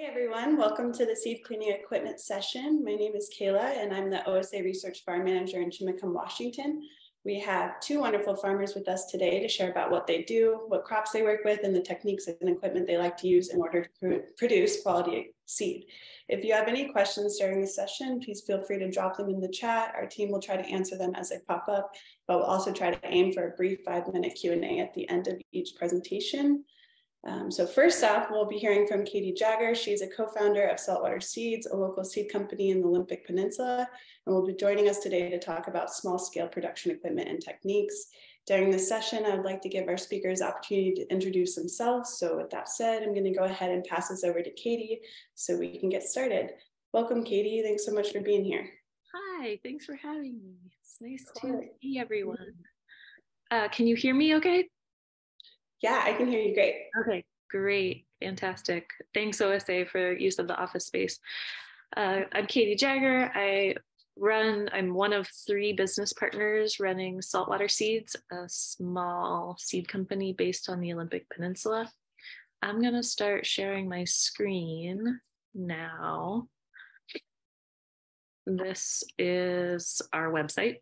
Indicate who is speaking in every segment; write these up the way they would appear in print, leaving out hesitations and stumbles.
Speaker 1: Hey everyone, welcome to the seed cleaning equipment session. My name is Kayla and I'm the OSA Research Farm Manager in Chimacum, Washington. We have two wonderful farmers with us today to share about what they do, what crops they work with, and the techniques and equipment they like to use in order to produce quality seed. If you have any questions during the session, please feel free to drop them in the chat. Our team will try to answer them as they pop up, but we'll also try to aim for a brief 5-minute Q&A at the end of each presentation. So first off, we'll be hearing from Katie Jagger. She's a co-founder of Saltwater Seeds, a local seed company in the Olympic Peninsula, and will be joining us today to talk about small-scale production equipment and techniques. During this session, I'd like to give our speakers the opportunity to introduce themselves. So with that said, I'm going to go ahead and pass this over to Katie so we can get started. Welcome, Katie. Thanks so much for being here.
Speaker 2: Hi, thanks for having me. It's nice to see everyone. Can you hear me okay?
Speaker 1: Yeah, I can hear you great.
Speaker 2: Okay, great, fantastic. Thanks OSA for use of the office space. I'm Katie Jagger. I'm one of 3 business partners running Saltwater Seeds, a small seed company based on the Olympic Peninsula. I'm gonna start sharing my screen now. This is our website.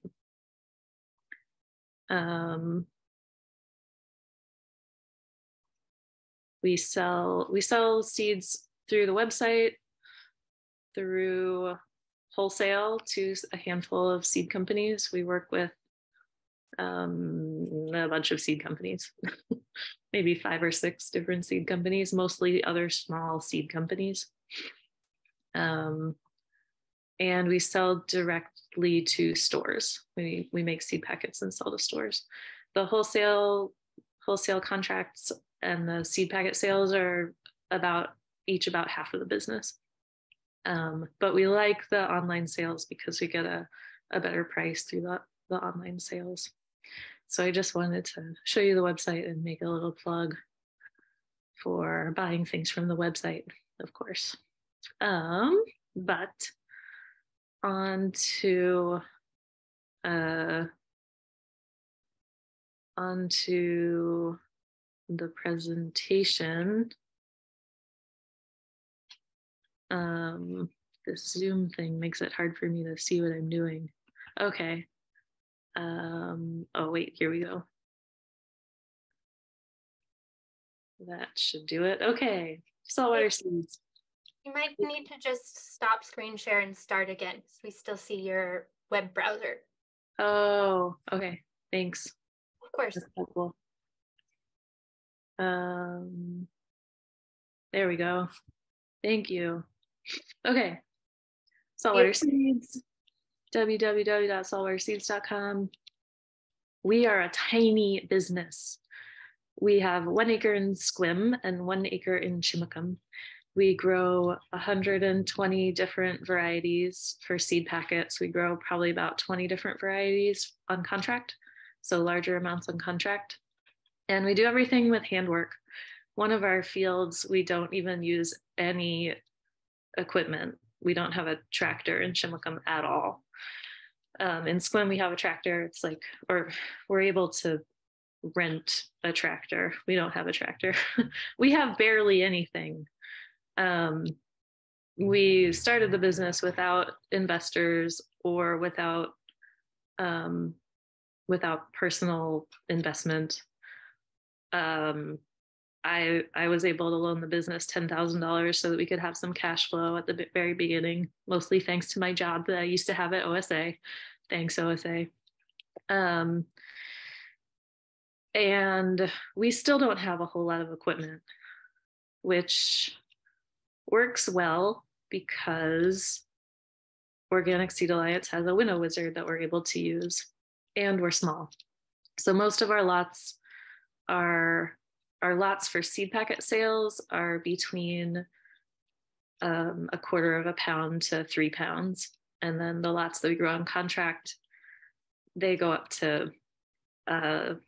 Speaker 2: We sell seeds through the website, through wholesale to a handful of seed companies. We work with a bunch of seed companies, maybe 5 or 6 different seed companies, mostly other small seed companies. And we sell directly to stores. We make seed packets and sell to stores. The wholesale contracts and the seed packet sales are each about half of the business. But we like the online sales because we get a better price through the online sales. So I just wanted to show you the website and make a little plug for buying things from the website, of course. But onto the presentation. This Zoom thing makes it hard for me to see what I'm doing. Okay. Oh wait, here we go. That should do it. Okay, Saltwater Seeds.
Speaker 3: You might need to just stop screen share and start again because we still see your web browser.
Speaker 2: Oh, okay, thanks.
Speaker 3: Of course.
Speaker 2: That's helpful. There we go. Thank you. Okay. Saltwater Seeds, www.saltwaterseeds.com. We are a tiny business. We have 1 acre in Sequim and 1 acre in Chimacum. We grow 120 different varieties for seed packets. We grow probably about 20 different varieties on contract, so larger amounts on contract. And we do everything with handwork. One of our fields, we don't even use any equipment. We don't have a tractor in Chimacum at all. In Sequim, we have a tractor. It's like, or we're able to rent a tractor. We don't have a tractor. We have barely anything. We started the business without investors or without personal investment. I was able to loan the business $10,000 so that we could have some cash flow at the very beginning, mostly thanks to my job that I used to have at OSA. Thanks, OSA. And we still don't have a whole lot of equipment, which works well because Organic Seed Alliance has a Winnow Wizard that we're able to use, and we're small. So most of our lots for seed packet sales are between 1/4 pound to 3 pounds. And then the lots that we grow on contract, they go up to,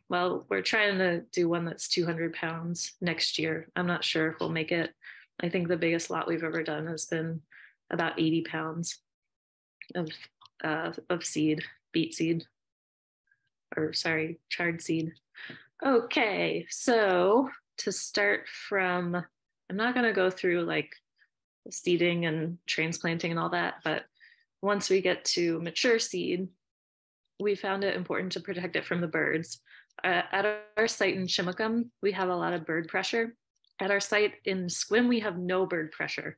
Speaker 2: well, we're trying to do one that's 200 pounds next year. I'm not sure if we'll make it. I think the biggest lot we've ever done has been about 80 pounds of seed, beet seed, or sorry, chard seed. Okay, so to start from, I'm not going to go through like seeding and transplanting and all that. But once we get to mature seed, we found it important to protect it from the birds. At our site in Chimacum, we have a lot of bird pressure. At our site in Sequim, we have no bird pressure.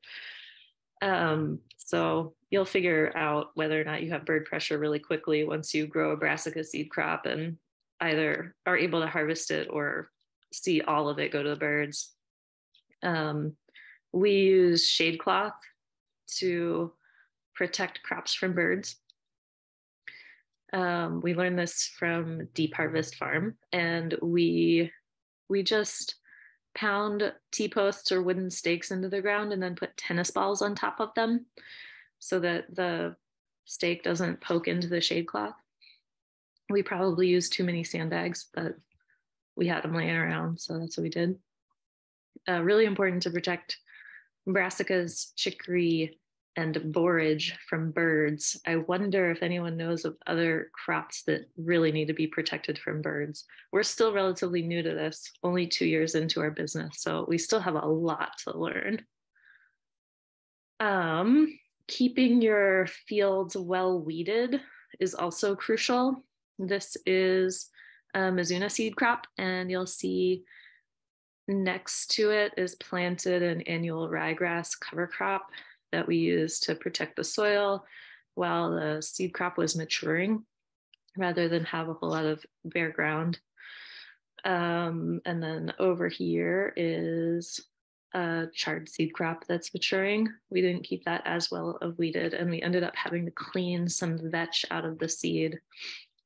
Speaker 2: So you'll figure out whether or not you have bird pressure really quickly once you grow a brassica seed crop and either are able to harvest it or see all of it go to the birds. We use shade cloth to protect crops from birds. We learned this from Deep Harvest Farm, and we just pound T-posts or wooden stakes into the ground and then put tennis balls on top of them so that the stake doesn't poke into the shade cloth. We probably used too many sandbags, but we had them laying around, so that's what we did. Really important to protect brassicas, chicory, and borage from birds. I wonder if anyone knows of other crops that really need to be protected from birds. We're still relatively new to this, only 2 years into our business, so we still have a lot to learn. Keeping your fields well weeded is also crucial. This is a Mizuna seed crop, and you'll see next to it is planted an annual ryegrass cover crop that we use to protect the soil while the seed crop was maturing, rather than have a whole lot of bare ground. And then over here is a chard seed crop that's maturing. We didn't keep that as well weeded, and we ended up having to clean some vetch out of the seed,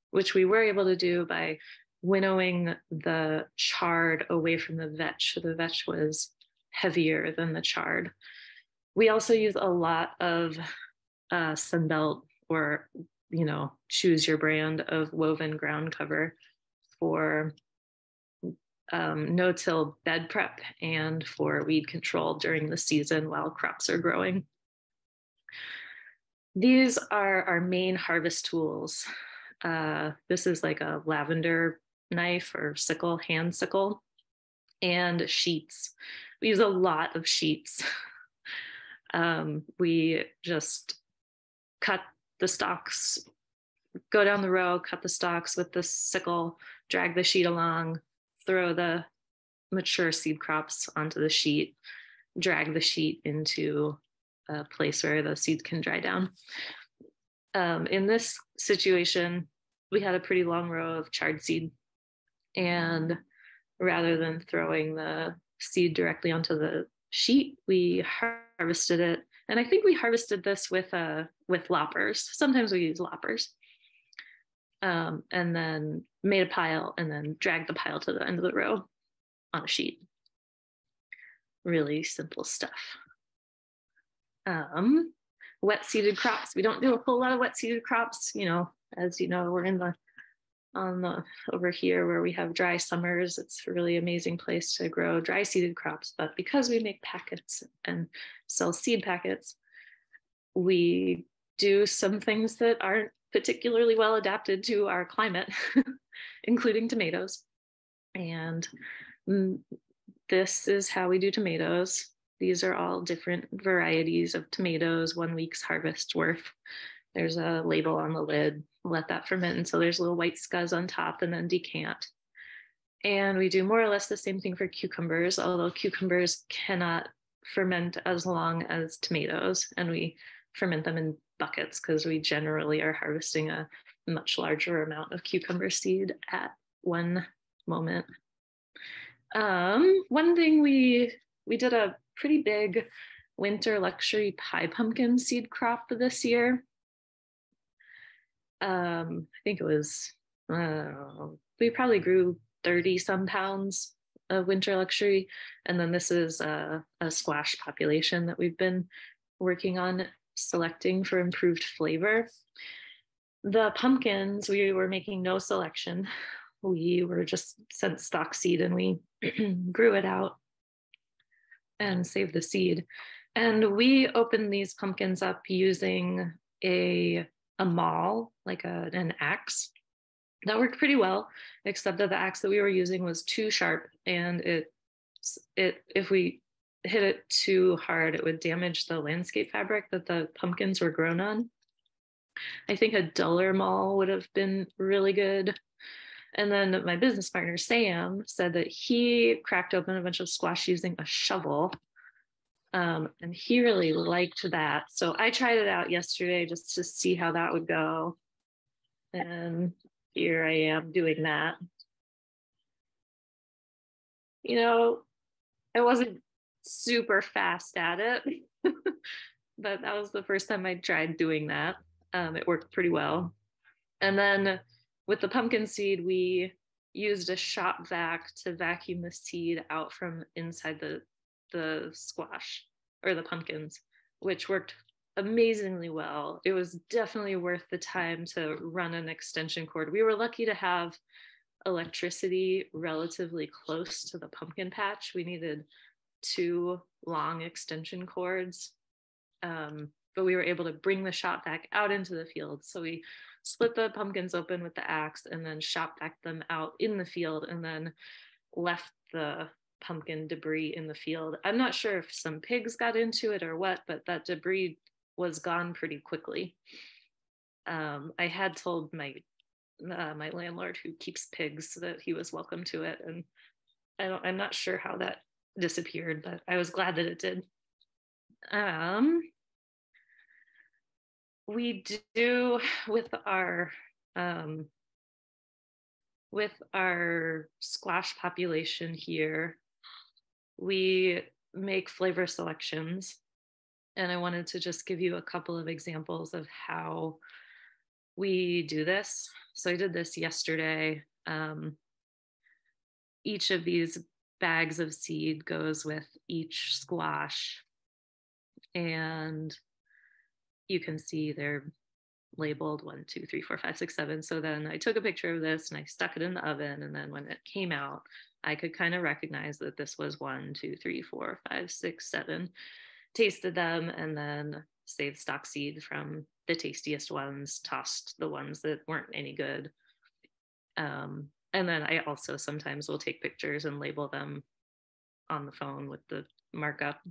Speaker 2: which we were able to do by winnowing the chard away from the vetch. So the vetch was heavier than the chard. We also use a lot of Sunbelt or, choose your brand of woven ground cover for no-till bed prep and for weed control during the season while crops are growing. These are our main harvest tools. This is like a lavender knife or sickle, hand sickle, and sheets. We use a lot of sheets. We just cut the stalks, go down the row, cut the stalks with the sickle, drag the sheet along, throw the mature seed crops onto the sheet, drag the sheet into a place where the seeds can dry down. In this situation, we had a pretty long row of chard seed, and rather than throwing the seed directly onto the sheet, we harvested it. And I think we harvested this with loppers. Sometimes we use loppers. And then made a pile and then dragged the pile to the end of the row on a sheet. Really simple stuff. Wet seeded crops. We don't do a whole lot of wet seeded crops. As you know, we're over here where we have dry summers. It's a really amazing place to grow dry seeded crops. But because we make packets and sell seed packets, we do some things that aren't particularly well adapted to our climate, including tomatoes. And this is how we do tomatoes. These are all different varieties of tomatoes, 1 week's harvest worth. There's a label on the lid. Let that ferment until there's little white scuzz on top and then decant. And we do more or less the same thing for cucumbers, although cucumbers cannot ferment as long as tomatoes. And we ferment them in buckets because we generally are harvesting a much larger amount of cucumber seed at one moment. One thing we did a pretty big winter luxury pie pumpkin seed crop this year. I think it was, we probably grew 30 some pounds of winter luxury. And then this is a squash population that we've been working on selecting for improved flavor. The pumpkins, we were making no selection. We were just sent stock seed and we grew it out and saved the seed. And we opened these pumpkins up using a maul, like an axe. That worked pretty well, except that the axe that we were using was too sharp, and if we hit it too hard, it would damage the landscape fabric that the pumpkins were grown on. I think a duller mall would have been really good. And then my business partner, Sam, said that he cracked open a bunch of squash using a shovel. And he really liked that. So I tried it out yesterday just to see how that would go. And here I am doing that. You know, I wasn't super fast at it, but that was the first time I tried doing that. It worked pretty well. And then with the pumpkin seed, we used a shop vac to vacuum the seed out from inside the squash or the pumpkins, which worked amazingly well. It was definitely worth the time to run an extension cord. We were lucky to have electricity relatively close to the pumpkin patch. We needed 2 long extension cords, but we were able to bring the shop vac out into the field. So we split the pumpkins open with the axe and then shop vac them out in the field and then left the pumpkin debris in the field. I'm not sure if some pigs got into it or what, but that debris was gone pretty quickly. I had told my landlord, who keeps pigs, that he was welcome to it, and I'm not sure how that disappeared, but I was glad that it did. We do with our squash population here, we make flavor selections, and I wanted to just give you a couple of examples of how we do this. So I did this yesterday. Each of these bags of seed goes with each squash, and you can see they're labeled 1, 2, 3, 4, 5, 6, 7. So then I took a picture of this and I stuck it in the oven, and then when it came out, I could kind of recognize that this was 1, 2, 3, 4, 5, 6, 7. Tasted them, and then saved stock seed from the tastiest ones, tossed the ones that weren't any good. And then I also sometimes will take pictures and label them on the phone with the markup.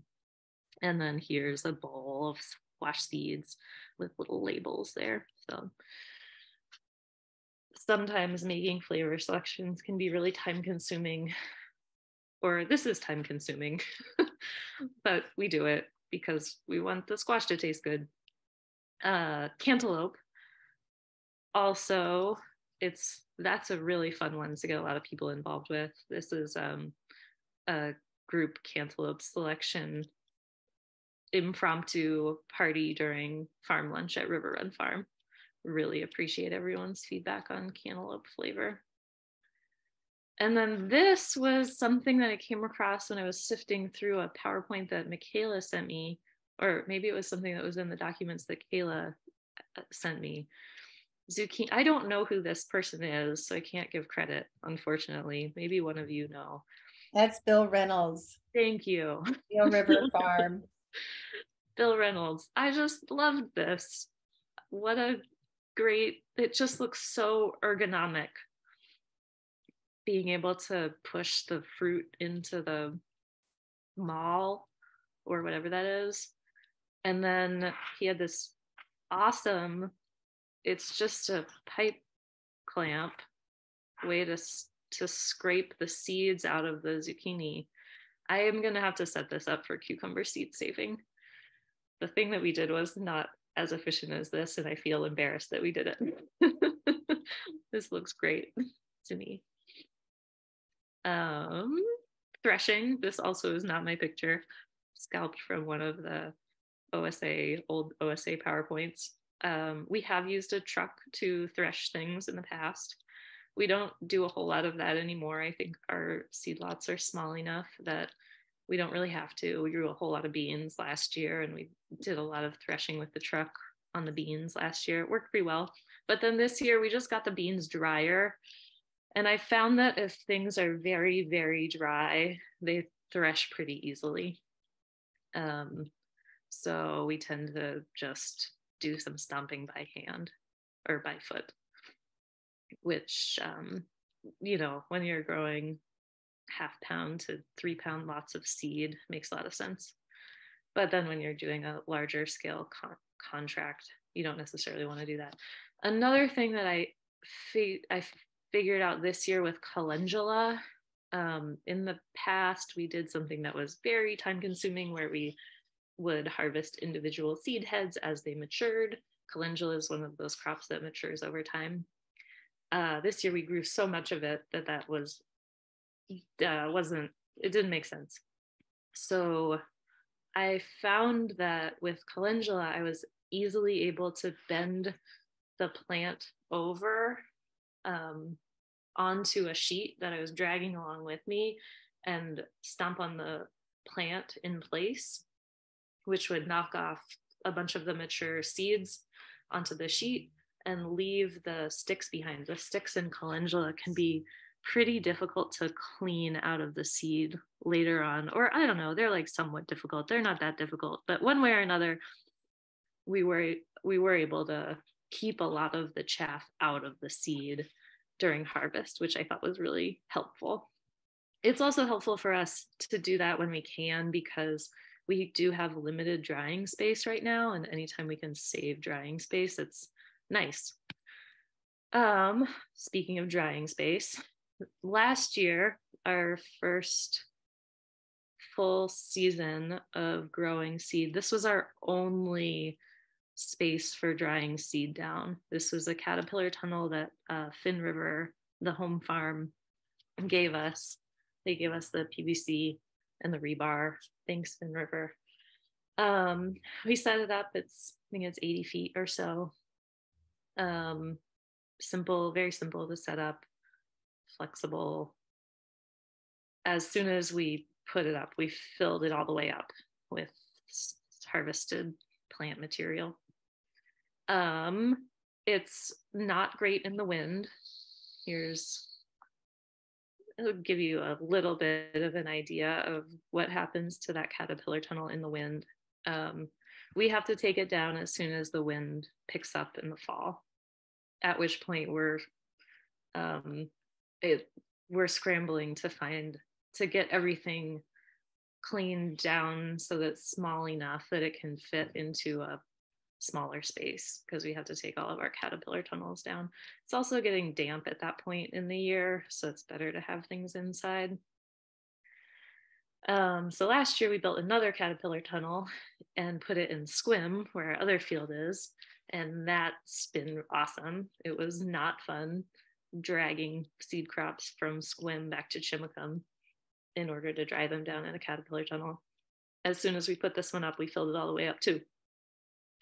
Speaker 2: And then here's a bowl of squash seeds with little labels there. So sometimes making flavor selections can be really time consuming, or this is time consuming, but we do it because we want the squash to taste good. Cantaloupe, also, that's a really fun one to get a lot of people involved with. This is a group cantaloupe selection impromptu party during farm lunch at River Run Farm. Really appreciate everyone's feedback on cantaloupe flavor. And then this was something that I came across when I was sifting through a PowerPoint that Michaela sent me, or maybe it was something that was in the documents that Kayla sent me. Zucchini, I don't know who this person is, so I can't give credit, unfortunately. Maybe one of you know.
Speaker 4: That's Bill Reynolds.
Speaker 2: Thank you.
Speaker 4: Eel River Farm.
Speaker 2: Bill Reynolds. I just loved this. What a great, it just looks so ergonomic. Being able to push the fruit into the maul or whatever that is. And then he had this awesome, it's just a pipe clamp way to scrape the seeds out of the zucchini. I am going to have to set this up for cucumber seed saving. The thing that we did was not as efficient as this, and I feel embarrassed that we did it. This looks great to me. Threshing, this also is not my picture, scalped from one of the old OSA PowerPoints. We have used a truck to thresh things in the past. We don't do a whole lot of that anymore. I think our seed lots are small enough that we don't really have to. We grew a whole lot of beans last year, and we did a lot of threshing with the truck on the beans last year. It worked pretty well. But then this year we just got the beans drier. And I found that if things are very, very dry, they thresh pretty easily. So we tend to just do some stomping by hand or by foot, which, you know, when you're growing half-pound to 3-pound lots of seed makes a lot of sense. But then when you're doing a larger scale contract, you don't necessarily want to do that. Another thing that I figured out this year with calendula, in the past, we did something that was very time consuming where we would harvest individual seed heads as they matured. Calendula is one of those crops that matures over time. This year we grew so much of it that it didn't make sense. So I found that with calendula, I was easily able to bend the plant over onto a sheet that I was dragging along with me and stomp on the plant in place, which would knock off a bunch of the mature seeds onto the sheet and leave the sticks behind. The sticks in calendula can be pretty difficult to clean out of the seed later on, or I don't know, they're like somewhat difficult. They're not that difficult, but one way or another, we were able to keep a lot of the chaff out of the seed during harvest, which I thought was really helpful. It's also helpful for us to do that when we can, because we do have limited drying space right now, and anytime we can save drying space, it's nice. Speaking of drying space, last year, our first full season of growing seed, this was our only space for drying seed down. This was a caterpillar tunnel that Finn River, the home farm, gave us. They gave us the PVC and the rebar. Thanks, Finn River. We set it up. I think it's 80 feet or so. Simple, very simple to set up, flexible. As soon as we put it up, we filled it all the way up with harvested plant material. It's not great in the wind. It'll give you a little bit of an idea of what happens to that caterpillar tunnel in the wind. We have to take it down as soon as the wind picks up in the fall, at which point we're scrambling to get everything cleaned down so that it's small enough that it can fit into a smaller space, because we have to take all of our caterpillar tunnels down. It's also getting damp at that point in the year, so it's better to have things inside. So last year we built another caterpillar tunnel and put it in Squim, where our other field is, and that's been awesome. It was not fun dragging seed crops from Squim back to Chimacum in order to dry them down in a caterpillar tunnel. As soon as we put this one up, we filled it all the way up too.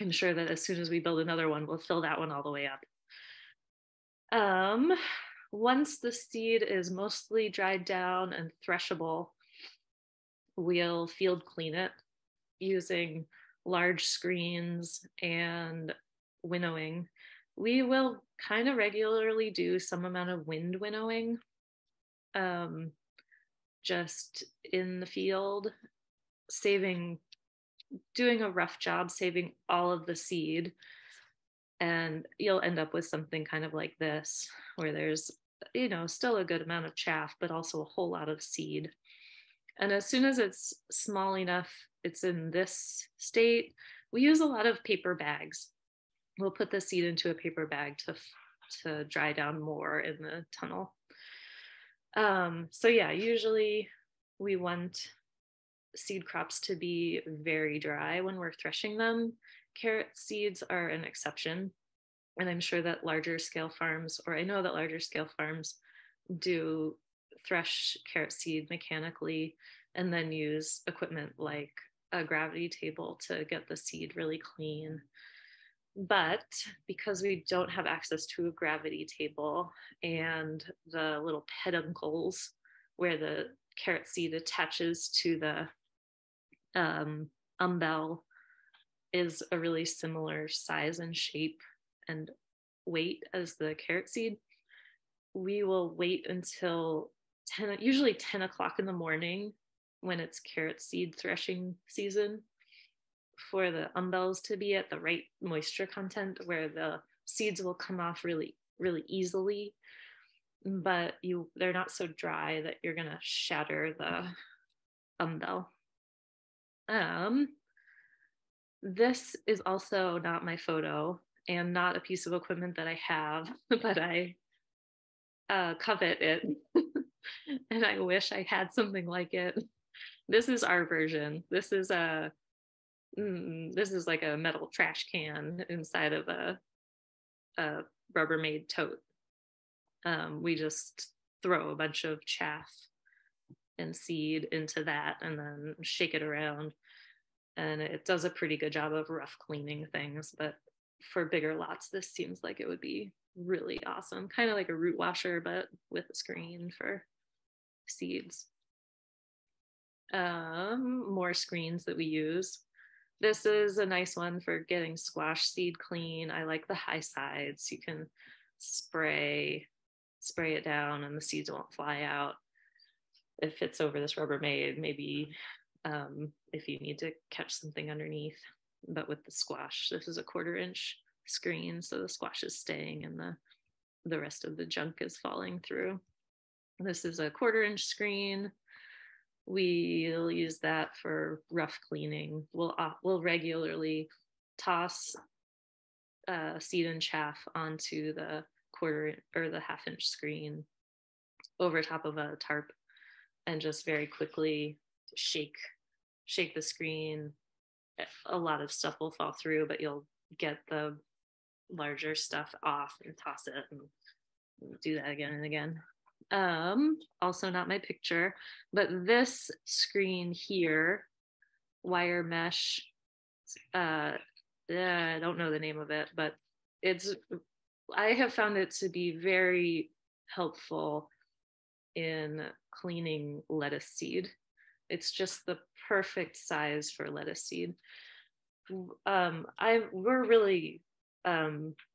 Speaker 2: I'm sure that as soon as we build another one, we'll fill that one all the way up. Once the seed is mostly dried down and threshable, we'll field clean it using large screens and winnowing. We will kind of regularly do some amount of wind winnowing, just in the field, doing a rough job saving all of the seed, and you'll end up with something kind of like this, where there's still a good amount of chaff but also a whole lot of seed. And as soon as it's small enough, it's in this state, we use a lot of paper bags. We'll put the seed into a paper bag to dry down more in the tunnel. So yeah, usually we want seed crops to be very dry when we're threshing them. Carrot seeds are an exception, and I'm sure that larger scale farms, or I know that larger scale farms do thresh carrot seed mechanically and then use equipment like a gravity table to get the seed really clean. But because we don't have access to a gravity table, and the little peduncles where the carrot seed attaches to the umbel is a really similar size and shape and weight as the carrot seed, we will wait until usually 10 o'clock in the morning, when it's carrot seed threshing season, for the umbels to be at the right moisture content where the seeds will come off really, really easily. but they're not so dry that you're gonna shatter the umbel. This is also not my photo and not a piece of equipment that I have, but I covet it and I wish I had something like it. This is our version. This is like a metal trash can inside of a Rubbermaid tote. We just throw a bunch of chaff and seed into that and then shake it around. And it does a pretty good job of rough cleaning things, but for bigger lots, this seems like it would be really awesome. Kind of like a root washer, but with a screen for seeds. More screens that we use. This is a nice one for getting squash seed clean. I like the high sides. You can spray it down and the seeds won't fly out. It fits over this Rubbermaid, maybe if you need to catch something underneath. But with the squash, this is a 1/4 inch screen, so the squash is staying and the rest of the junk is falling through. This is a 1/4 inch screen. We'll use that for rough cleaning. We'll regularly toss seed and chaff onto the 1/4 or the 1/2 inch screen over top of a tarp and just very quickly shake the screen. A lot of stuff will fall through, but you'll get the larger stuff off and toss it and do that again and again. Also not my picture, but this screen here, wire mesh, I don't know the name of it, but I have found it to be very helpful in cleaning lettuce seed. It's just the perfect size for lettuce seed. We're really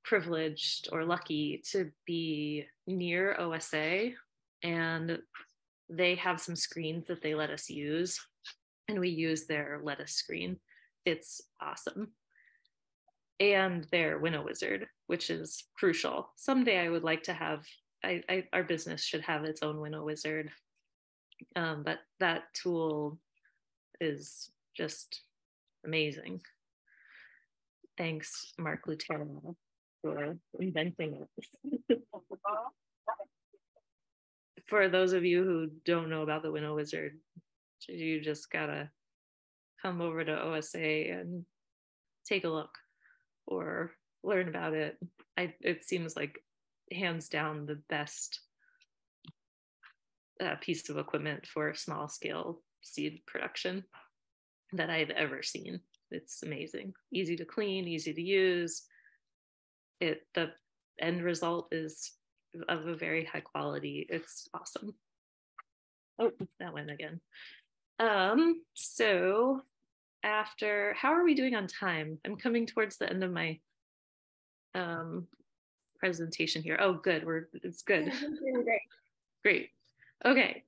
Speaker 2: privileged or lucky to be near OSA, and they have some screens that they let us use, and we use their lettuce screen. It's awesome. And their Winnow Wizard, which is crucial. Someday I would like to have, our business should have its own Winnow Wizard. But that tool is just amazing. Thanks, Mark Lutero, for inventing it. For those of you who don't know about the Winnow Wizard, you just gotta come over to OSA and take a look or learn about it. It seems like hands down the best piece of equipment for small scale seed production that I've ever seen. It's amazing. Easy to clean, easy to use. The end result is of a very high quality. It's awesome. Oh, that went again. So after, how are we doing on time? I'm coming towards the end of my presentation here. Oh, good. It's good. Great. Okay.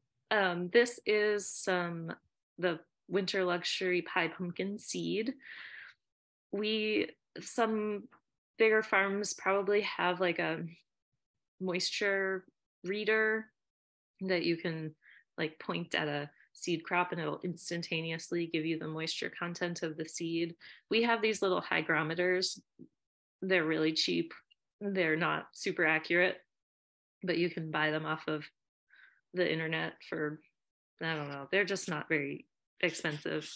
Speaker 2: This is the winter luxury pie pumpkin seed. Some bigger farms probably have like a moisture reader that you can like point at a seed crop and it'll instantaneously give you the moisture content of the seed. We have these little hygrometers. They're really cheap. They're not super accurate, but you can buy them off of the internet for, I don't know, they're just not very expensive.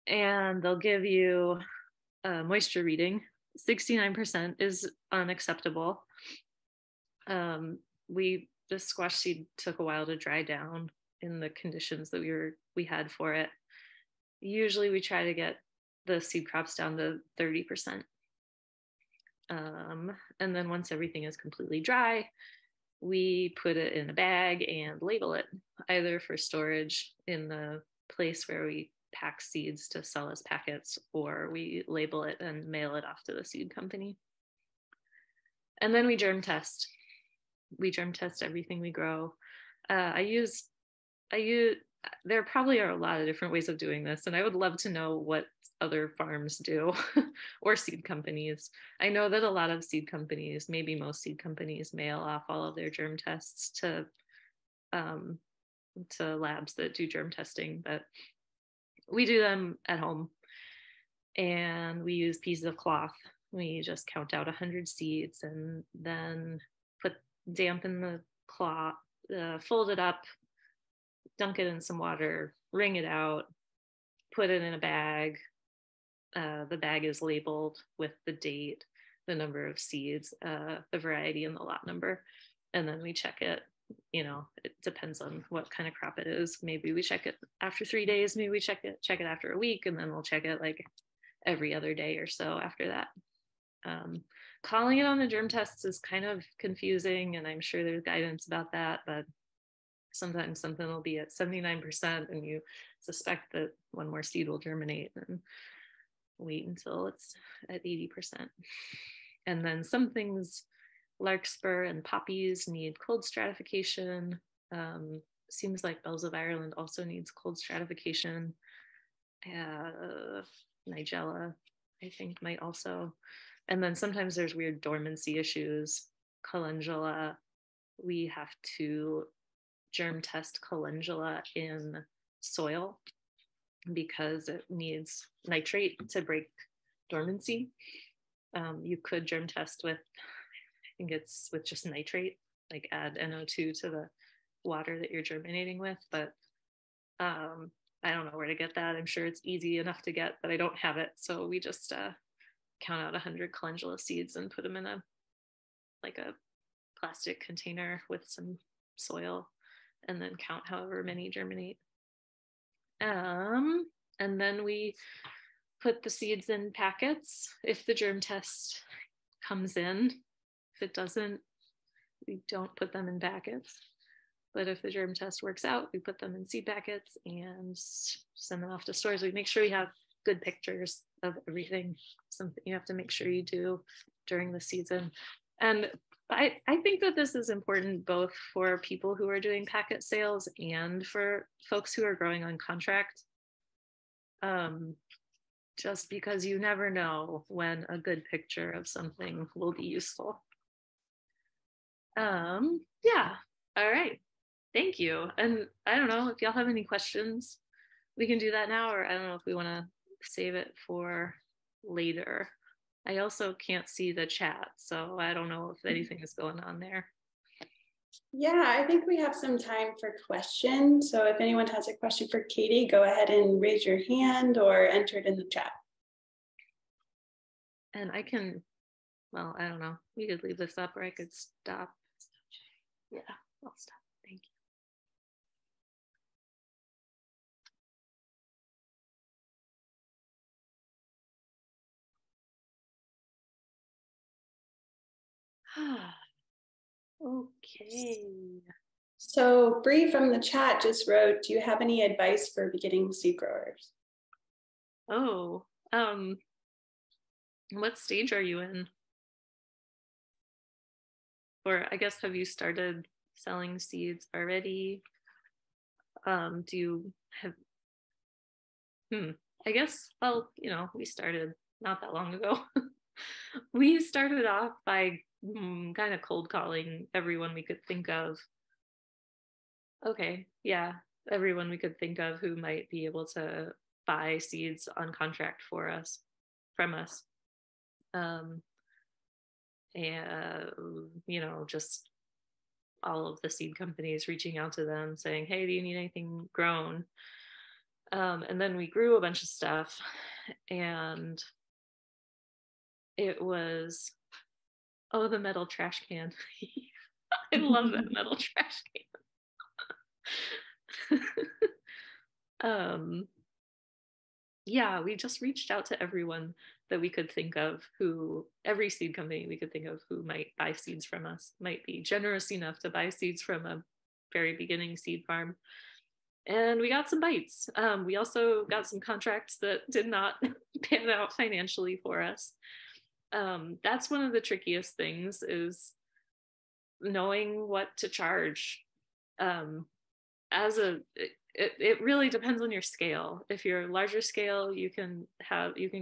Speaker 2: And they'll give you a moisture reading. 69% is unacceptable. The squash seed took a while to dry down in the conditions that we had for it. Usually we try to get the seed crops down to 30%. And then once everything is completely dry, we put it in a bag and label it, either for storage in the place where we pack seeds to sell as packets, or we label it and mail it off to the seed company. And then we germ test. We germ test everything we grow. I there probably are a lot of different ways of doing this, and I would love to know what other farms do or seed companies. I know that a lot of seed companies, maybe most seed companies, mail off all of their germ tests to labs that do germ testing, but we do them at home, and we use pieces of cloth. We just count out 100 seeds and then dampen the cloth, fold it up, dunk it in some water, wring it out, put it in a bag. The bag is labeled with the date, the number of seeds, the variety, and the lot number. And then we check it. You know, it depends on what kind of crop it is. Maybe we check it after 3 days, maybe we check it after a week, and then we'll check it like every other day or so after that. Calling it on the germ tests is kind of confusing, and I'm sure there's guidance about that, but sometimes something will be at 79% and you suspect that one more seed will germinate, and wait until it's at 80%. And then some things, larkspur and poppies, need cold stratification. Seems like bells of Ireland also needs cold stratification. Nigella, I think, might also. And then sometimes there's weird dormancy issues. Calendula, we have to germ test calendula in soil because it needs nitrate to break dormancy. You could germ test with, I think it's with just nitrate, like add NO2 to the water that you're germinating with, but I don't know where to get that. I'm sure it's easy enough to get, but I don't have it. So we just count out 100 calendula seeds and put them in a plastic container with some soil, and then count however many germinate. And then we put the seeds in packets if the germ test comes in. If it doesn't, we don't put them in packets. But if the germ test works out, we put them in seed packets and send them off to stores. We make sure we have good pictures of everything. Something you have to make sure you do during the season. And I think that this is important both for people who are doing packet sales and for folks who are growing on contract. Just because you never know when a good picture of something will be useful. Yeah, all right, thank you. And I don't know if y'all have any questions, we can do that now, or I don't know if we want to save it for later. I also can't see the chat, so I don't know if anything is going on there.
Speaker 1: Yeah, I think we have some time for questions. So if anyone has a question for Katie, go ahead and raise your hand or enter it in the chat.
Speaker 2: And I can, well, I don't know. We could leave this up, or I could stop. Yeah, I'll stop. Thank you. Okay.
Speaker 1: So Bree from the chat just wrote, do you have any advice for beginning seed growers?
Speaker 2: Oh, what stage are you in? Or I guess, have you started selling seeds already? Do you have, I guess, well, you know, we started not that long ago. We started off by kind of cold calling everyone we could think of. Okay, yeah, everyone we could think of who might be able to buy seeds on contract from us. And, you know, just all of the seed companies reaching out to them saying, hey, do you need anything grown? And then we grew a bunch of stuff, and it was, oh, the metal trash can. I love that metal trash can. Yeah, we just reached out to everyone that we could think of, every seed company we could think of who might buy seeds from us, might be generous enough to buy seeds from a very beginning seed farm. And we got some bites. We also got some contracts that did not pan out financially for us. That's one of the trickiest things, is knowing what to charge. it really depends on your scale. If you're larger scale, you can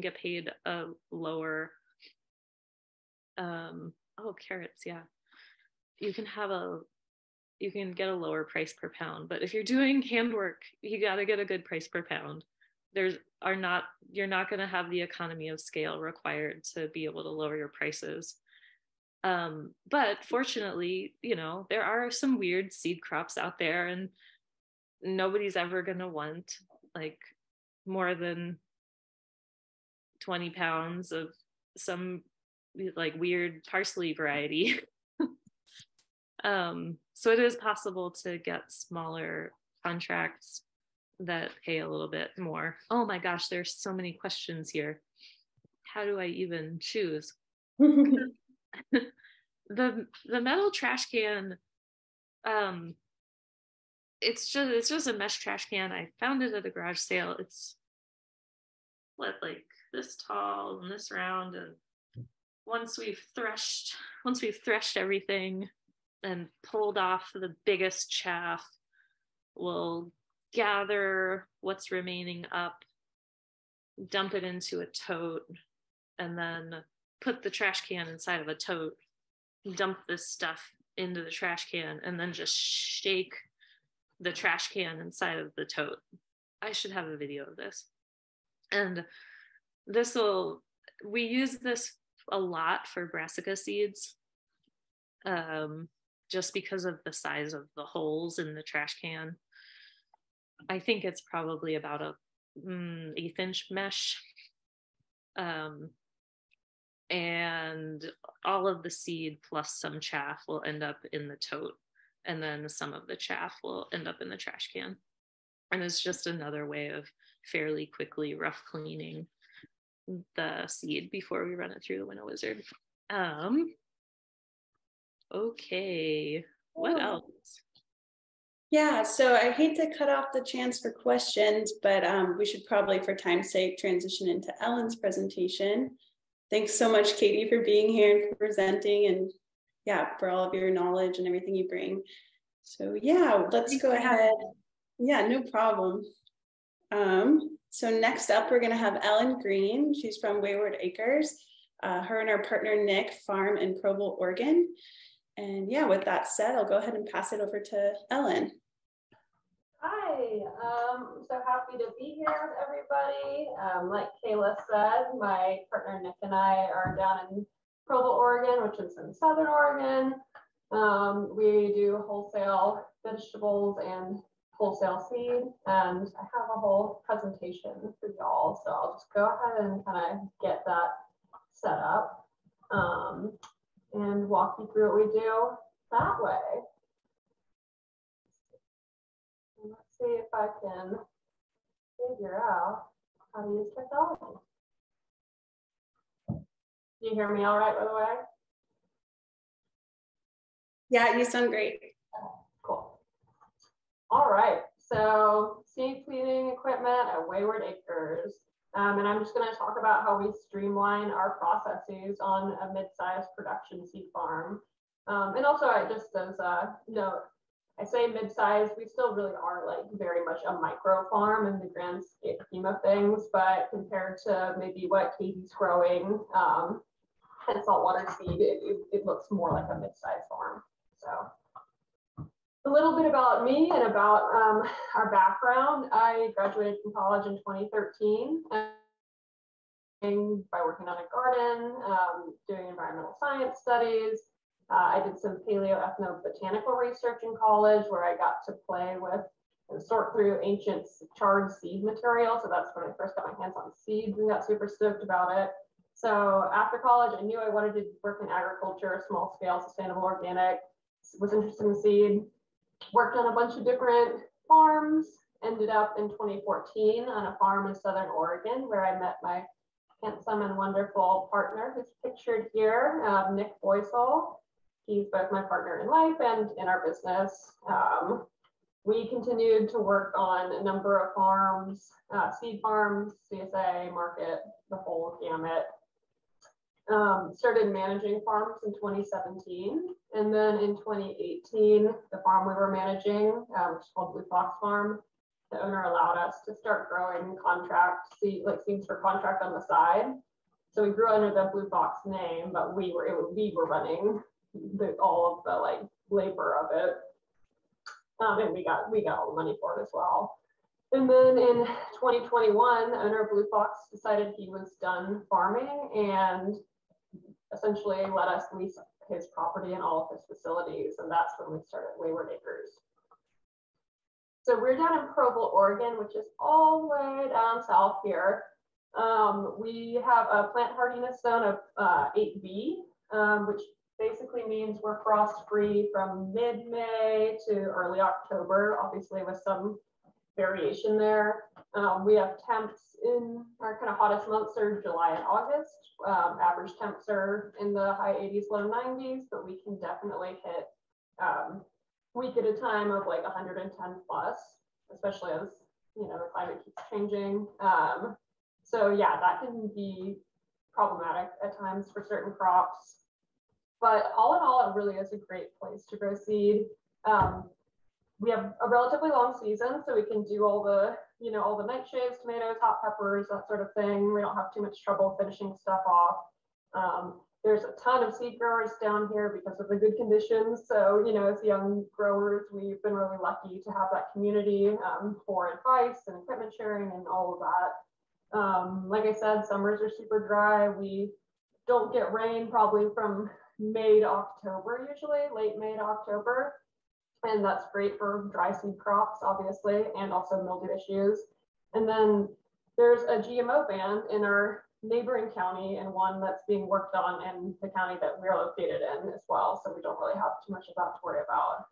Speaker 2: get paid a lower, carrots, yeah. You can get a lower price per pound. But if you're doing handwork, you got to get a good price per pound. You're not going to have the economy of scale required to be able to lower your prices. But fortunately, there are some weird seed crops out there, and nobody's ever going to want like more than 20 pounds of some like weird parsley variety. So it is possible to get smaller contracts that pay a little bit more. Oh my gosh, there's so many questions here. How do I even choose? The metal trash can, it's just a mesh trash can. I found it at a garage sale. It's like this tall and this round, and once we've threshed everything and pulled off the biggest chaff, we'll gather what's remaining up, dump it into a tote, and then put the trash can inside of a tote, dump this stuff into the trash can, and then just shake the trash can inside of the tote. I should have a video of this. And we use this a lot for brassica seeds, just because of the size of the holes in the trash can. I think it's probably about a 1/8 inch mesh. And all of the seed plus some chaff will end up in the tote, and then some of the chaff will end up in the trash can. And it's just another way of fairly quickly rough cleaning the seed before we run it through the Winnow Wizard. Okay, what else?
Speaker 1: Yeah, so I hate to cut off the chance for questions, but we should probably, for time's sake, transition into Ellen's presentation. Thanks so much, Katie, for being here and for presenting, and yeah, for all of your knowledge and everything you bring. So yeah, let's go ahead. Yeah, no problem. So next up, we're gonna have Ellen Green. She's from Wayward Acres. Her and her partner, Nick, farm in Provo, Oregon. And yeah, with that said, I'll go ahead and pass it over to Ellen.
Speaker 5: Hi, I'm so happy to be here with everybody. Like Kayla said, my partner Nick and I are down in Provo, Oregon, which is in Southern Oregon. We do wholesale vegetables and wholesale seed, and I have a whole presentation for y'all, so I'll just go ahead and kind of get that set up and walk you through what we do that way. Let's see if I can figure out how to use technology. Can you hear me all right, by the way?
Speaker 1: Yeah, you sound great.
Speaker 5: Cool. All right, so seed cleaning equipment at Wayward Acres. And I'm just going to talk about how we streamline our processes on a mid-sized production seed farm. And also, just as a note, I say mid-sized, we still really are like very much a micro farm in the grand scheme of things, but compared to maybe what Katie's growing and saltwater seed, it looks more like a mid-sized farm. So a little bit about me and about our background. I graduated from college in 2013 by working on a garden, doing environmental science studies. I did some paleoethnobotanical research in college where I got to play with and sort through ancient charred seed material. So that's when I first got my hands on seeds and got super stoked about it. So after college, I knew I wanted to work in agriculture, small scale, sustainable, organic, was interested in seed. Worked on a bunch of different farms, ended up in 2014 on a farm in Southern Oregon where I met my handsome and wonderful partner who's pictured here, Nick Boysall. He's both my partner in life and in our business. We continued to work on a number of farms, seed farms, CSA, market, the whole gamut. Started managing farms in 2017. And then in 2018, the farm we were managing, which is called Blue Fox Farm, the owner allowed us to start growing seeds for contract on the side. So we grew under the Blue Fox name, but we were running all of the like labor of it, and we got all the money for it as well. And then in 2021, the owner of Blue Fox decided he was done farming and essentially let us lease his property and all of his facilities, and that's when we started Wayward Acres. So we're down in Provo, Oregon, which is all the way down south here. We have a plant hardiness zone of 8B, which basically means we're frost-free from mid-May to early October, obviously with some variation there. We have temps in our kind of hottest months are July and August. Average temps are in the high 80s, low 90s, but we can definitely hit week at a time of like 110 plus, especially as the climate keeps changing. So yeah, that can be problematic at times for certain crops. But all in all, it really is a great place to grow seed. We have a relatively long season, so we can do all the nightshades, tomatoes, hot peppers, that sort of thing. We don't have too much trouble finishing stuff off. There's a ton of seed growers down here because of the good conditions. So, as young growers, we've been really lucky to have that community for advice and equipment sharing and all of that. Like I said, summers are super dry. We don't get rain probably from May to October, usually late May to October. And that's great for dry seed crops, obviously, and also mildew issues. And then there's a GMO ban in our neighboring county and one that's being worked on in the county that we're located in as well. So we don't really have too much of that to worry about.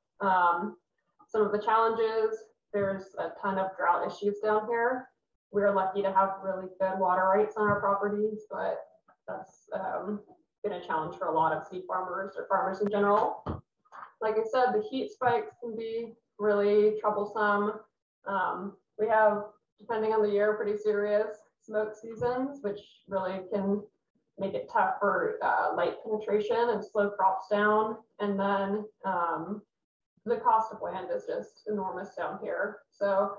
Speaker 5: Some of the challenges, there's a ton of drought issues down here. We're lucky to have really good water rights on our properties, but that's been a challenge for a lot of seed farmers or farmers in general. Like I said, the heat spikes can be really troublesome. We have, depending on the year, pretty serious smoke seasons, which really can make it tough for light penetration and slow crops down. And then the cost of land is just enormous down here. So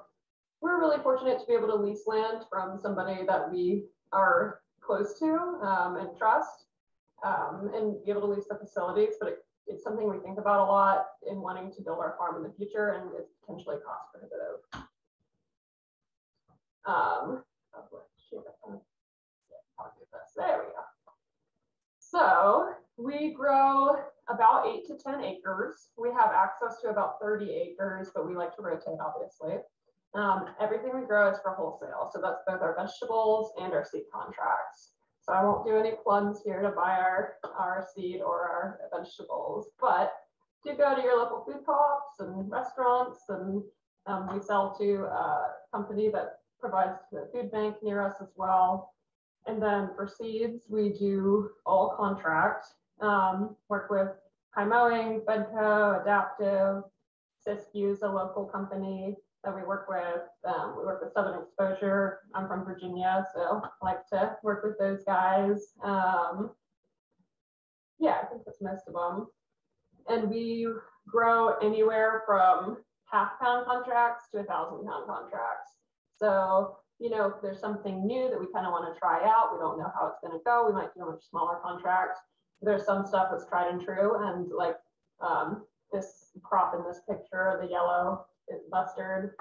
Speaker 5: we're really fortunate to be able to lease land from somebody that we are close to and trust, and be able to lease the facilities, but it's something we think about a lot in wanting to build our farm in the future, and it's potentially cost prohibitive. There we go. So we grow about 8 to 10 acres. We have access to about 30 acres, but we like to rotate, obviously. Everything we grow is for wholesale. So that's both our vegetables and our seed contracts. So I won't do any plugs here to buy our seed or our vegetables, but do go to your local food co-ops and restaurants, and we sell to a company that provides the food bank near us as well. And then for seeds, we do all contract, work with High Mowing, Bedco, Adaptive, Siskiyou's a local company that we work with. We work with Southern Exposure. I'm from Virginia, so I like to work with those guys. Yeah, I think that's most of them. And we grow anywhere from half-pound contracts to 1,000-pound contracts. So, if there's something new that we kind of want to try out, we don't know how it's going to go, we might do a much smaller contract. There's some stuff that's tried and true, and like this crop in this picture, the yellow mustard,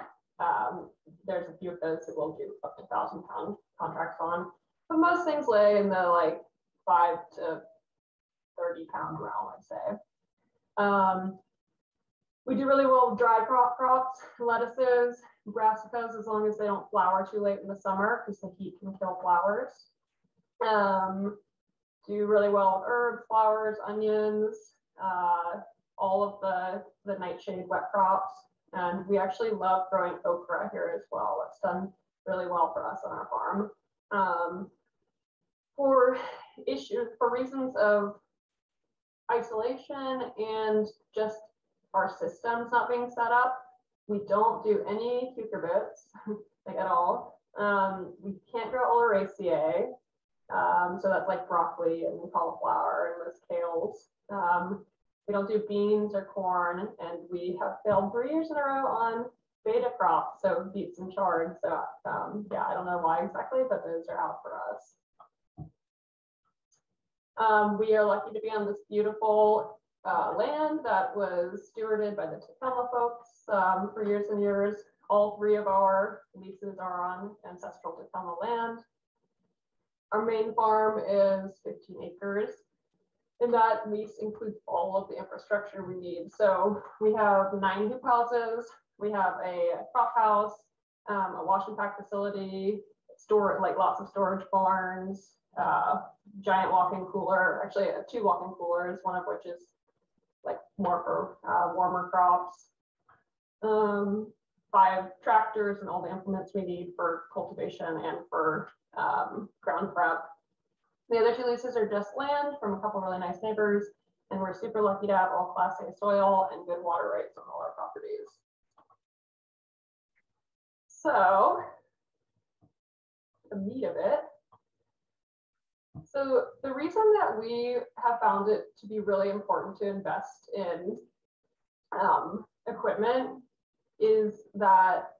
Speaker 5: there's a few of those that we'll do up to 1,000-pound contracts on, but most things lay in the like 5 to 30-pound realm, I'd say. We do really well with dry crops, lettuces, brassicas, as long as they don't flower too late in the summer, because the heat can kill flowers. Do really well with herbs, flowers, onions, all of the nightshade wet crops. And we actually love growing okra here as well. That's done really well for us on our farm. For reasons of isolation and just our systems not being set up, we don't do any cucurbits like at all. We can't grow Oleracea, so that's like broccoli and cauliflower and those kales. We don't do beans or corn, and we have failed 3 years in a row on beta crop, so beets and chard. So yeah, I don't know why exactly, but those are out for us. We are lucky to be on this beautiful land that was stewarded by the Tacoma folks for years and years. All 3 of our leases are on ancestral Tacoma land. Our main farm is 15 acres, and that lease includes all of the infrastructure we need. So we have 9 hoop houses, we have a crop house, a wash and pack facility, lots of storage barns, giant walk-in cooler, actually 2 walk-in coolers, one of which is like more for warmer crops. 5 tractors and all the implements we need for cultivation and for ground prep. The other 2 leases are just land from a couple really nice neighbors, and we're super lucky to have all Class A soil and good water rights on all our properties. So the meat of it. So the reason that we have found it to be really important to invest in equipment is that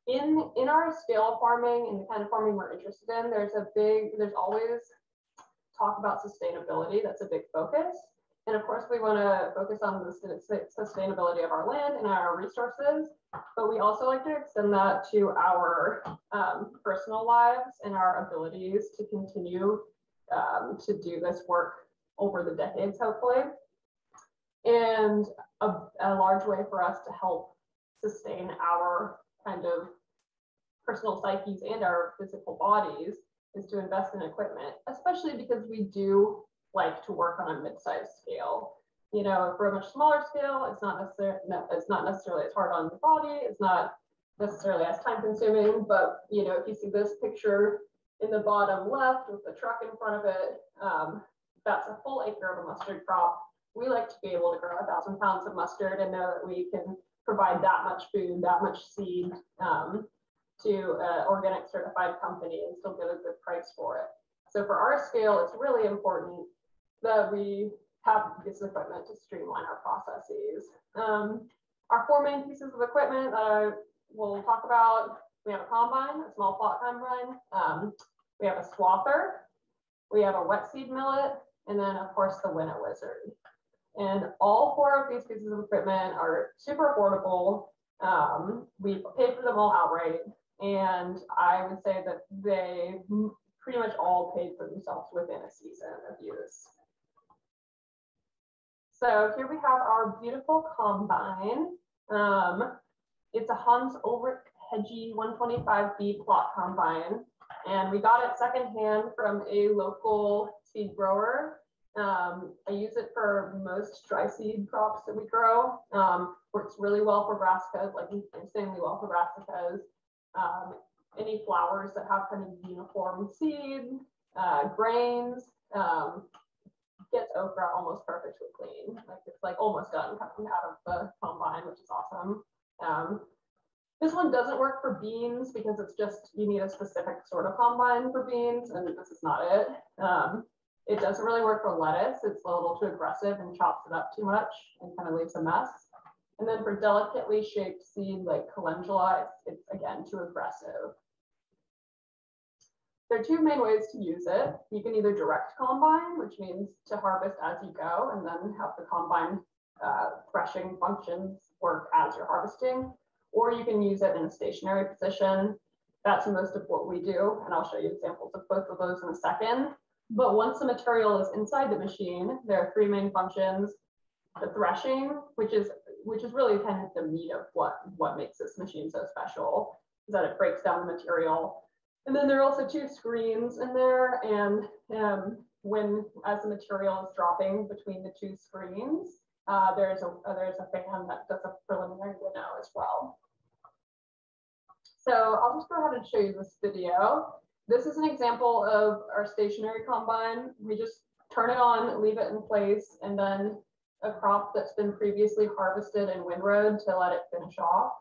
Speaker 5: in our scale of farming and the kind of farming we're interested in, there's always talk about sustainability. That's a big focus. And of course, we want to focus on the sustainability of our land and our resources, but we also like to extend that to our personal lives and our abilities to continue to do this work over the decades, hopefully. And a large way for us to help sustain our kind of personal psyches and our physical bodies is to invest in equipment, especially because we do like to work on a mid-sized scale. You know, for a much smaller scale, it's not necessarily as hard on the body, it's not necessarily as time consuming, but you know, if you see this picture in the bottom left with the truck in front of it, that's a full acre of a mustard crop. We like to be able to grow 1,000 pounds of mustard and know that we can provide that much food, that much seed to an organic certified company and still get a good price for it. So for our scale, it's really important that we have this equipment to streamline our processes. Our 4 main pieces of equipment that I will talk about, we have a combine, a small plot combine, we have a swather, we have a wet seed millet, and then of course the Winnow Wizard. And all 4 of these pieces of equipment are super affordable. We paid for them all outright, and I would say that they pretty much all paid for themselves within a season of use. So here we have our beautiful combine. It's a Hans Ulrich Hedgie 125B plot combine, and we got it secondhand from a local seed grower. I use it for most dry seed crops that we grow. Works really well for brassicas, like insanely well for brassicas. Any flowers that have kind of uniform seed, grains, gets okra almost perfectly clean. Like it's like almost done coming out of the combine, which is awesome. This one doesn't work for beans because it's just, you need a specific sort of combine for beans, and this is not it. It doesn't really work for lettuce. It's a little too aggressive and chops it up too much and kind of leaves a mess. And then for delicately shaped seed like calendula, it's again too aggressive. There are 2 main ways to use it. You can either direct combine, which means to harvest as you go and then have the combine threshing functions work as you're harvesting, or you can use it in a stationary position. That's most of what we do, and I'll show you examples of both of those in a second. But once the material is inside the machine, there are 3 main functions. The threshing, which is really kind of the meat of what makes this machine so special, is that it breaks down the material. And then there are also 2 screens in there, and as the material is dropping between the 2 screens, there's a fan that does a preliminary winnow as well. So I'll just go ahead and show you this video. This is an example of our stationary combine. We just turn it on, leave it in place, and then a crop that's been previously harvested and windrowed to let it finish off,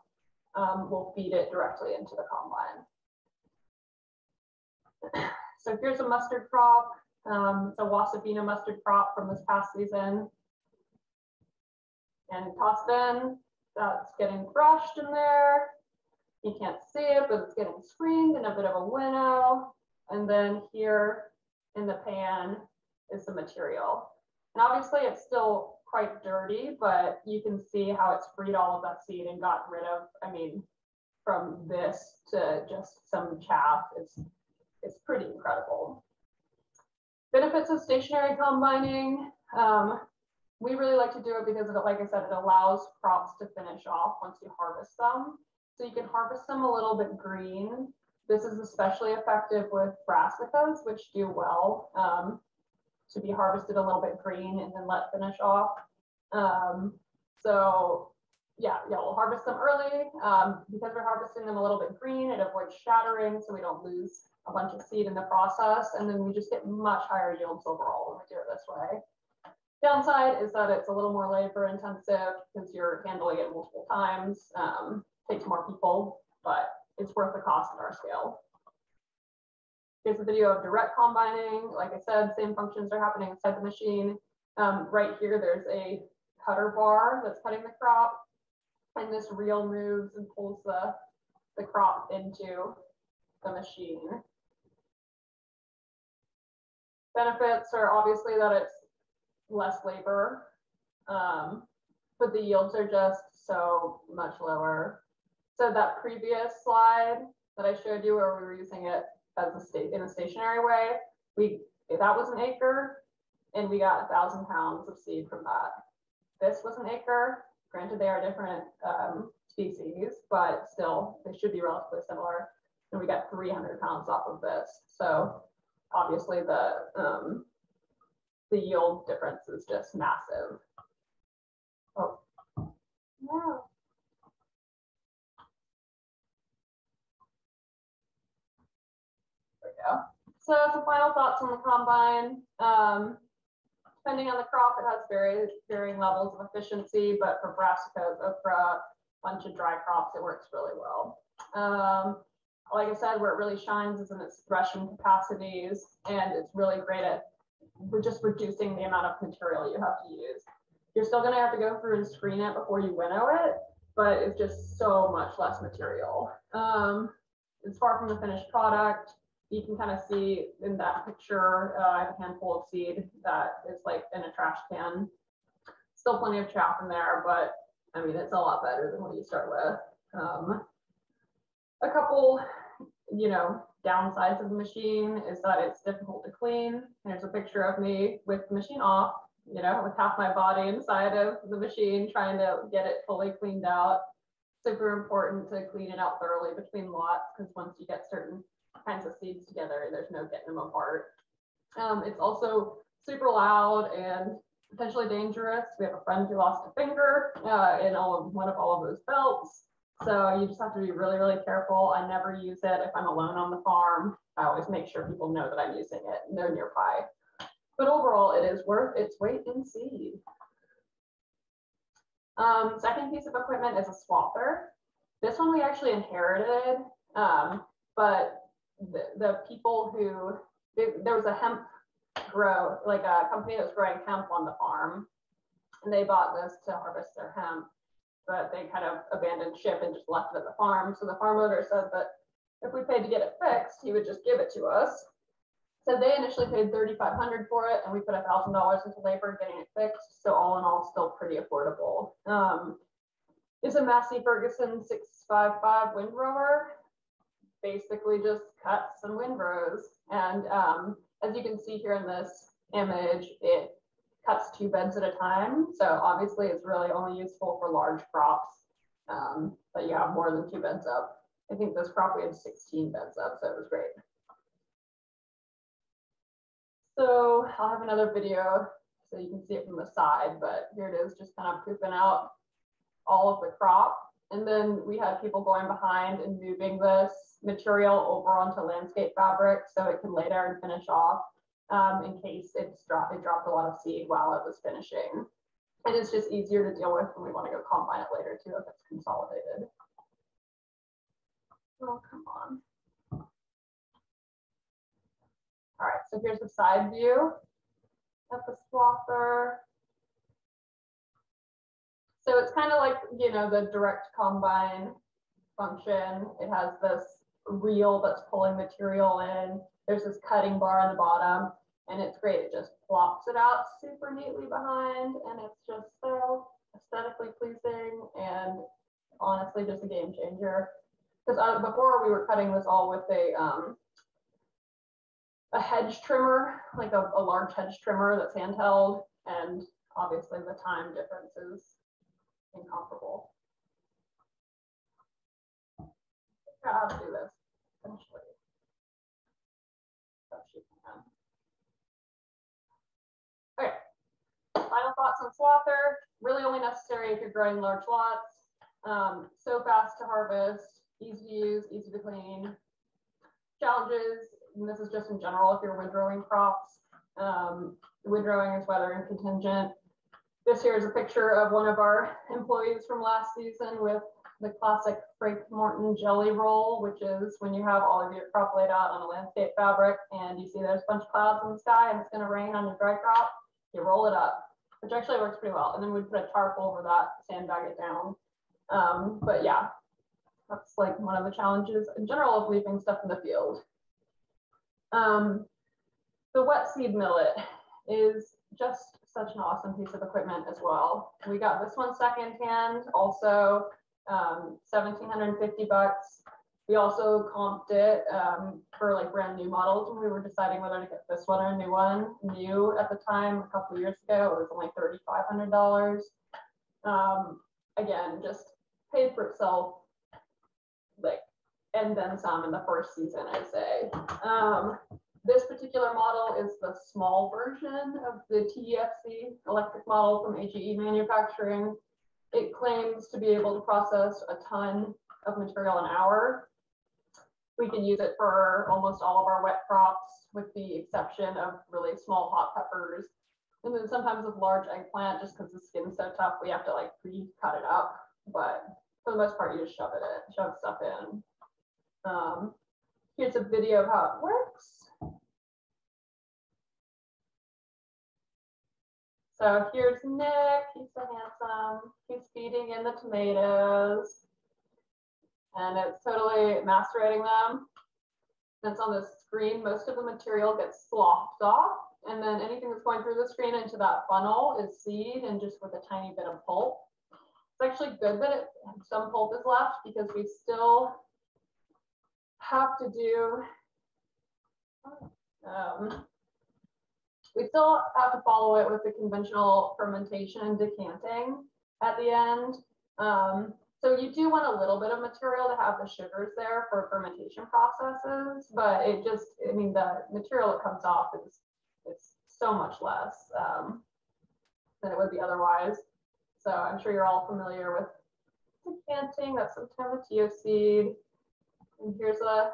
Speaker 5: we'll feed it directly into the combine. So here's a mustard crop. It's a Wasabina mustard crop from this past season. And toss it in, that's getting brushed in there. You can't see it, but it's getting screened and a bit of a winnow. And then here in the pan is the material. And obviously it's still quite dirty, but you can see how it's freed all of that seed and got rid of, I mean, from this to just some chaff, it's pretty incredible. Benefits of stationary combining. We really like to do it because, like I said, it allows crops to finish off once you harvest them. So you can harvest them a little bit green. This is especially effective with brassicas, which do well to be harvested a little bit green and then let finish off. So yeah, we'll harvest them early. Because we're harvesting them a little bit green, it avoids shattering, so we don't lose a bunch of seed in the process. And then we just get much higher yields overall when we do it this way. Downside is that it's a little more labor intensive because you're handling it multiple times. Takes more people, but it's worth the cost at our scale. Here's a video of direct combining. Like I said, same functions are happening inside the machine. Right here, there's a cutter bar that's cutting the crop, and this reel moves and pulls the crop into the machine. Benefits are obviously that it's less labor, but the yields are just so much lower. So that previous slide that I showed you where we were using it as in a stationary way, that was an acre and we got 1,000 pounds of seed from that. This was an acre. Granted, they are different species, but still they should be relatively similar. And we got 300 pounds off of this. So obviously the yield difference is just massive. Oh, no. So some final thoughts on the combine. Depending on the crop, it has varying levels of efficiency, but for brassicas, okra, a bunch of dry crops, it works really well. Like I said, where it really shines is in its threshing capacities, and it's really great at just reducing the amount of material you have to use. You're still going to have to go through and screen it before you winnow it, but it's just so much less material. It's far from the finished product. You can kind of see in that picture, I have a handful of seed that is like in a trash can. Still plenty of chaff in there, but I mean, it's a lot better than what you start with. A couple, downsides of the machine is that it's difficult to clean. There's a picture of me with the machine off, with half my body inside of the machine, trying to get it fully cleaned out. Super important to clean it out thoroughly between lots, because once you get certain kinds of seeds together, there's no getting them apart. It's also super loud and potentially dangerous. We have a friend who lost a finger in one of all of those belts. So you just have to be really, really careful. I never use it if I'm alone on the farm. I always make sure people know that I'm using it and they're nearby. But overall, it is worth its weight in seed. Second piece of equipment is a swather. This one we actually inherited, but the people who, there was a hemp grow, like a company that was growing hemp on the farm, and they bought this to harvest their hemp, but they kind of abandoned ship and just left it at the farm. So the farm owner said that if we paid to get it fixed, he would just give it to us. So they initially paid $3,500 for it, and we put $1,000 into labor getting it fixed. So all in all, still pretty affordable. It's a Massey Ferguson 655 windrower. Basically just cuts and windrows. And as you can see here in this image, it cuts 2 beds at a time. So obviously it's really only useful for large crops that you have more than 2 beds up. I think this crop we had 16 beds up, so it was great. So I'll have another video so you can see it from the side, but here it is, just kind of pooping out all of the crop. And then we had people going behind and moving this material over onto landscape fabric so it can lay there and finish off in case it dropped a lot of seed while it was finishing. And it's just easier to deal with when we want to go combine it later too if it's consolidated. Oh, come on. All right, so here's the side view of the swather. So it's kind of like, you know, the direct combine function. It has this reel that's pulling material in. There's this cutting bar on the bottom, and it's great. It just plops it out super neatly behind, and it's just so aesthetically pleasing and honestly just a game changer. Because before we were cutting this all with a hedge trimmer, like a large hedge trimmer that's handheld, and obviously the time difference is incomparable. How to do this eventually. Okay, final thoughts on Swather. Really only necessary if you're growing large lots. So fast to harvest, easy to use, easy to clean. Challenges, and this is just in general if you're windrowing crops. Windrowing is weather and contingent. This here is a picture of one of our employees from last season with the classic Frank Morton jelly roll, which is when you have all of your crop laid out on a landscape fabric and you see there's a bunch of clouds in the sky and it's going to rain on your dry crop, you roll it up, which actually works pretty well. And then we'd put a tarp over that, sandbag it down. But yeah, that's like one of the challenges in general of leaving stuff in the field. The wet seed millet is just such an awesome piece of equipment as well. We got this one secondhand, also $1,750. We also comped it for like brand new models when we were deciding whether to get this one or a new one. New at the time, a couple of years ago, it was only $3,500. Again, just paid for itself, like, and then some in the first season, I'd say. This particular model is the small version of the TEFC electric model from AGE Manufacturing. It claims to be able to process a ton of material an hour. We can use it for almost all of our wet crops, with the exception of really small hot peppers. And then sometimes with large eggplant, just because the skin's so tough, we have to like pre-cut it up. But for the most part, you just shove stuff in. Here's a video of how it works. So here's Nick, he's so handsome. He's feeding in the tomatoes. And it's totally macerating them. And it's on the screen. Most of the material gets sloughed off. And then anything that's going through the screen into that funnel is seed and just with a tiny bit of pulp. It's actually good that some pulp is left because we still have to do we still have to follow it with the conventional fermentation and decanting at the end. So you do want a little bit of material to have the sugars there for fermentation processes, but it just, I mean, the material that comes off is it's so much less than it would be otherwise. So I'm sure you're all familiar with decanting. That's some tomatillo seed. And here's a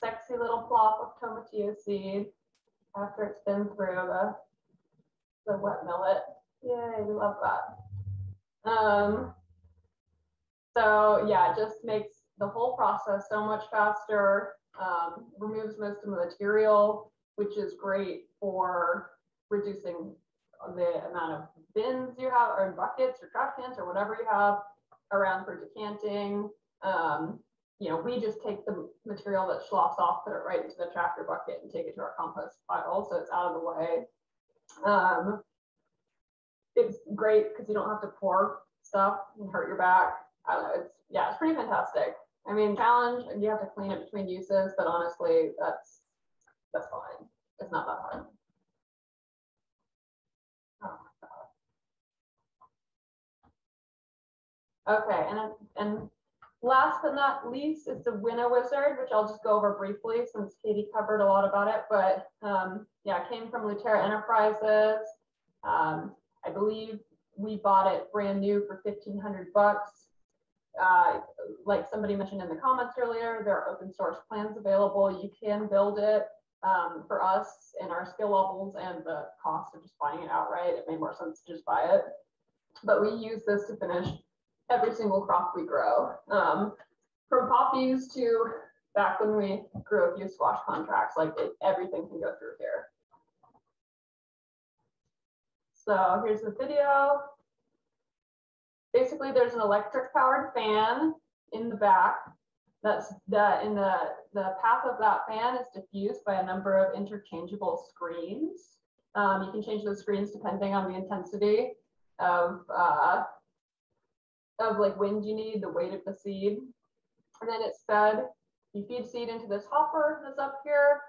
Speaker 5: sexy little plop of tomatillo seed after it's been through the wet millet. Yay, we love that. So yeah, it just makes the whole process so much faster, removes most of the material, which is great for reducing the amount of bins you have, or buckets or trash cans or whatever you have around for decanting. You know, we just take the material that sloughs off, put it right into the tractor bucket and take it to our compost pile, so it's out of the way. It's great because you don't have to pour stuff and hurt your back. I don't know, it's pretty fantastic. I mean, challenge, you have to clean it between uses, but honestly, that's fine. It's not that hard. Oh my God. Okay, and last but not least is the Winnow Wizard, which I'll just go over briefly since Katie covered a lot about it. But yeah, it came from Luterra Enterprises. I believe we bought it brand new for $1,500. Like somebody mentioned in the comments earlier, there are open source plans available. You can build it. For us and our skill levels and the cost of just buying it outright, it made more sense to just buy it. But we use this to finish every single crop we grow, from poppies to back when we grew a few squash contracts. Like everything can go through here. So here's the video. basically there's an electric powered fan in the back. That's in the path of that fan is diffused by a number of interchangeable screens. You can change those screens depending on the intensity of like wind you need, the weight of the seed. And then it's fed, you feed seed into this hopper that's up here.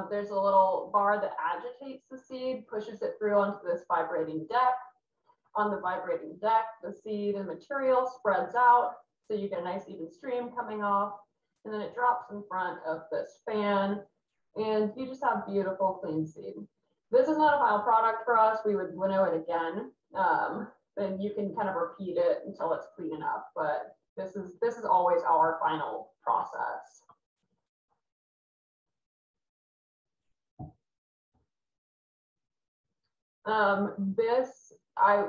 Speaker 5: There's a little bar that agitates the seed, pushes it through onto this vibrating deck. On the vibrating deck, the seed and material spreads out, so you get a nice even stream coming off. And then it drops in front of this fan, and you just have beautiful, clean seed. This is not a final product for us. We would winnow it again. Then you can kind of repeat it until it's clean enough, but this is always our final process.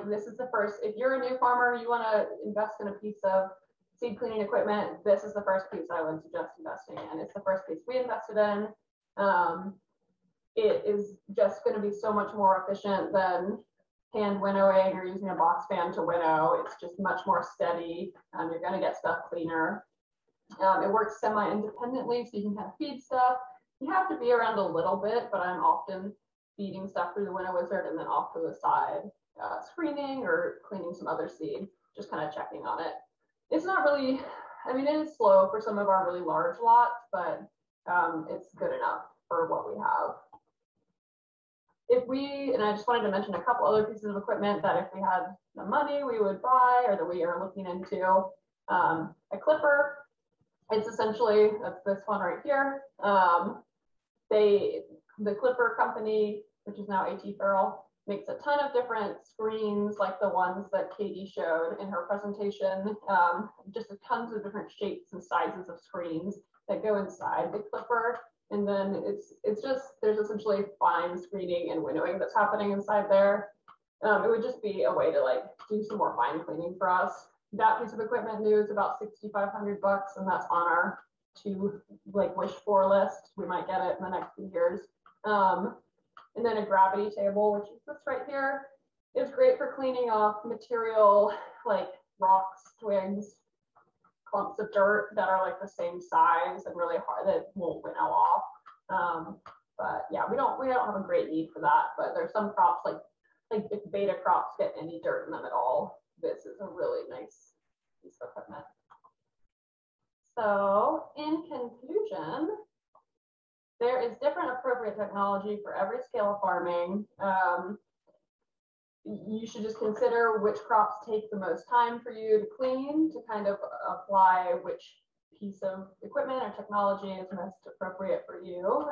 Speaker 5: This is the first, if you're a new farmer, you want to invest in a piece of seed cleaning equipment, this is the first piece I would suggest investing in. It's the first piece we invested in. It is just going to be so much more efficient than hand winnowing or using a box fan to winnow. It's just much more steady. You're going to get stuff cleaner. It works semi-independently, so you can kind of feed stuff. You have to be around a little bit, but I'm often feeding stuff through the Winnow Wizard and then off to the side, screening or cleaning some other seed, just kind of checking on it. It's not really, I mean, it is slow for some of our really large lots, but it's good enough for what we have. And I just wanted to mention a couple other pieces of equipment that if we had the money, we would buy, or that we are looking into. A clipper, it's essentially, that's this one right here. The clipper company, which is now AT Farrell, makes a ton of different screens like the ones that Katie showed in her presentation, just tons of different shapes and sizes of screens that go inside the clipper. And then it's just, there's essentially fine screening and winnowing that's happening inside there. It would just be a way to like do some more fine cleaning for us. That piece of equipment new is about $6,500 bucks, and that's on our to like wish for list. We might get it in the next few years. And then a gravity table, which is this right here. It's great for cleaning off material like rocks, twigs, clumps of dirt that are like the same size and really hard that won't winnow off. But yeah, we don't have a great need for that. But there's some crops like if beta crops get any dirt in them at all, this is a really nice piece of equipment. So in conclusion, there is different appropriate technology for every scale of farming. You should just consider which crops take the most time for you to clean to kind of apply which piece of equipment or technology is most appropriate for you.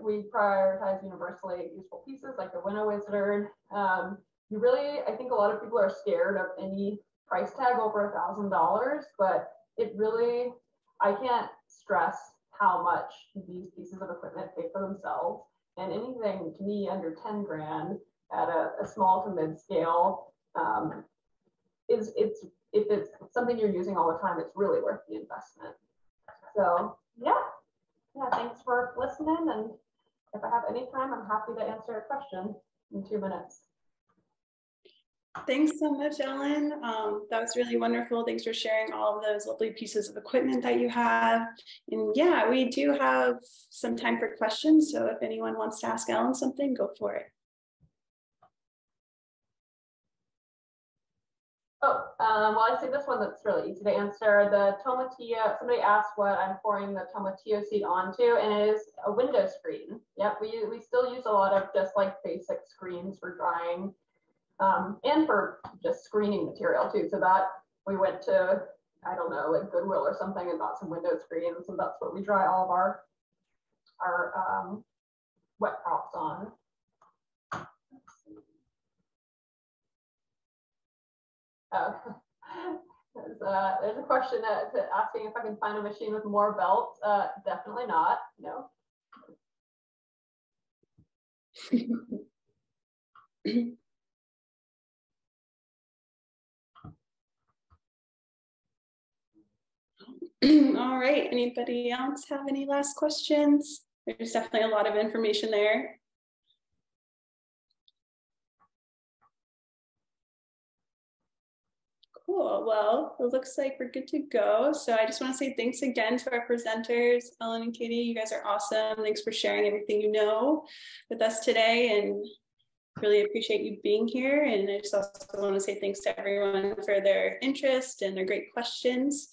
Speaker 5: We prioritize universally useful pieces like the Winnow Wizard. I think a lot of people are scared of any price tag over $1,000, but it really, I can't stress how much these pieces of equipment pay for themselves. And anything to me under 10 grand at a small to mid scale, if it's something you're using all the time, it's really worth the investment. So yeah, thanks for listening. And if I have any time, I'm happy to answer a question in 2 minutes.
Speaker 1: Thanks so much, Ellen. That was really wonderful. Thanks for sharing all of those lovely pieces of equipment that you have. And yeah, we do have some time for questions. So if anyone wants to ask Ellen something, go for it.
Speaker 5: Well, I see this one that's really easy to answer. The tomatillo, somebody asked what I'm pouring the tomatillo seed onto, and it is a window screen. Yep, we still use a lot of just like basic screens for drying. And for just screening material too. So that we went to, I don't know, like Goodwill or something and bought some window screens. And that's what we dry all of our wet crops on. There's a question asking if I can find a machine with more belts. Definitely not, no.
Speaker 1: All right, anybody else have any last questions? There's definitely a lot of information there. Cool. Well, it looks like we're good to go. So I just want to say thanks again to our presenters, Ellen and Katie. You guys are awesome. Thanks for sharing everything you know with us today, and really appreciate you being here. And I just also want to say thanks to everyone for their interest and their great questions.